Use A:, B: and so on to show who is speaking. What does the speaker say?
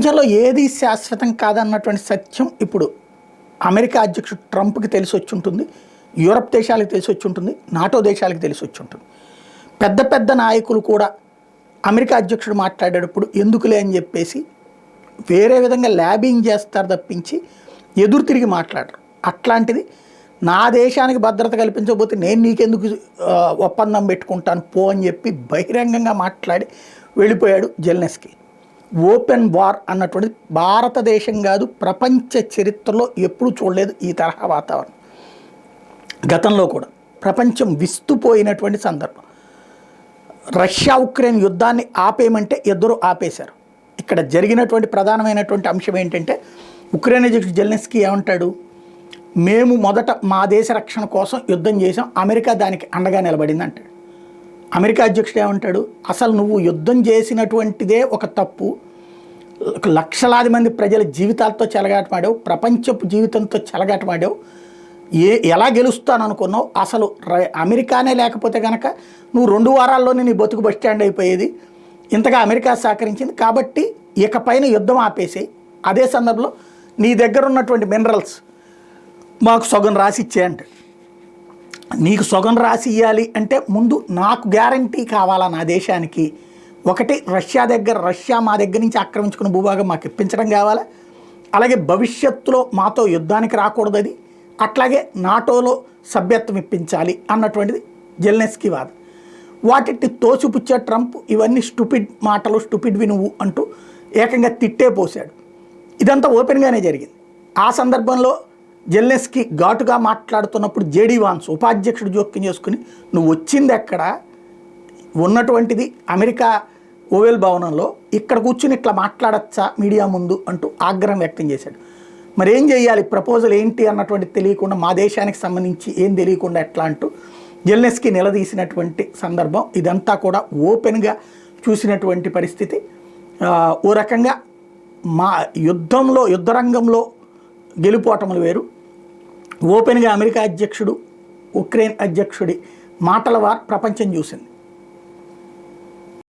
A: ప్రపంచంలో ఏది శాశ్వతం కాదన్నటువంటి సత్యం ఇప్పుడు అమెరికా అధ్యక్షుడు ట్రంప్కి తెలిసి వచ్చి ఉంటుంది, యూరప్ దేశాలకు తెలిసి వచ్చి ఉంటుంది, నాటో దేశాలకు తెలిసి వచ్చి ఉంటుంది. పెద్ద పెద్ద నాయకులు కూడా అమెరికా అధ్యక్షుడు మాట్లాడేటప్పుడు ఎందుకులే అని చెప్పేసి వేరే విధంగా ల్యాబింగ్ చేస్తారు తప్పించి ఎదురు తిరిగి మాట్లాడరు. అట్లాంటిది నా దేశానికి భద్రత కల్పించకపోతే నేను నీకెందుకు ఒప్పందం పెట్టుకుంటాను పో అని చెప్పి బహిరంగంగా మాట్లాడి వెళ్ళిపోయాడు జెలెన్స్కీ. ఓపెన్ వార్ అన్నటువంటిది భారతదేశం కాదు ప్రపంచ చరిత్రలో ఎప్పుడూ చూడలేదు ఈ తరహా వాతావరణం. గతంలో కూడా ప్రపంచం విస్తుపోయినటువంటి సందర్భం. రష్యా ఉక్రెయిన్ యుద్ధాన్ని ఆపేయమంటే ఇద్దరు ఆపేశారు. ఇక్కడ జరిగినటువంటి ప్రధానమైనటువంటి అంశం ఏంటంటే ఉక్రెయిన్ అధ్యక్షుడు జెలెన్స్కీ ఏమంటాడు, మేము మొదట మా దేశ రక్షణ కోసం యుద్ధం చేసాం, అమెరికా దానికి అండగా నిలబడింది అంటాడు. అమెరికా అధ్యక్షుడు ఏమంటాడు, అసలు నువ్వు యుద్ధం చేసినటువంటిదే ఒక తప్పు, లక్షలాది మంది ప్రజల జీవితాలతో చెలగాటమాడావు, ప్రపంచపు జీవితంతో చెలగాటమాడావు, ఎలా గెలుస్తాను అనుకున్నావు, అసలు అమెరికానే లేకపోతే కనుక నువ్వు 2 వారాల్లోనే నీ బతుకు బస్ స్టాండ్ అయిపోయేది, ఇంతగా అమెరికా సహకరించింది కాబట్టి ఇకపైన యుద్ధం ఆపేసేయి, అదే సందర్భంలో నీ దగ్గర ఉన్నటువంటి మినరల్స్ మాకు సగం రాసి ఇచ్చేయంట. నీకు సగం రాసి ఇవ్వాలి అంటే ముందు నాకు గ్యారంటీ కావాలా నా దేశానికి, ఒకటి రష్యా మా దగ్గర నుంచి ఆక్రమించుకున్న భూభాగం మాకు ఇప్పించడం కావాలా, అలాగే భవిష్యత్తులో మాతో యుద్ధానికి రాకూడదు అది, అట్లాగే నాటోలో సభ్యత్వం ఇప్పించాలి అన్నటువంటిది జెలెన్స్కీ వాదం. వాటిని తోసిపుచ్చే ట్రంప్ ఇవన్నీ స్టూపిడ్ మాటలు, స్టూపిడ్వి నువ్వు అంటూ ఏకంగా తిట్టే పోశాడు. ఇదంతా ఓపెన్గానే జరిగింది. ఆ సందర్భంలో జెలెన్స్కీ ఘాటుగా మాట్లాడుతున్నప్పుడు జేడీ వాన్స్ ఉపాధ్యక్షుడు జోక్యం చేసుకుని నువ్వు వచ్చింది ఎక్కడ, ఉన్నటువంటిది అమెరికా ఓవెల్ భవనంలో, ఇక్కడ కూర్చుని ఇట్లా మాట్లాడచ్చా మీడియా ముందు అంటూ ఆగ్రహం వ్యక్తం చేశాడు. మరి ఏం చేయాలి, ప్రపోజల్ ఏంటి అన్నటువంటి తెలియకుండా, మా దేశానికి సంబంధించి ఏం తెలియకుండా ఎట్లా అంటూ జెలెన్స్కీ నిలదీసినటువంటి సందర్భం. ఇదంతా కూడా ఓపెన్గా చూసినటువంటి పరిస్థితి. ఓ రకంగా మా యుద్ధరంగంలో గెలుపోటములు వేరు, ఓపెన్గా అమెరికా అధ్యక్షుడు ఉక్రెయిన్ అధ్యక్షుడి మాటల వారు ప్రపంచం చూసింది.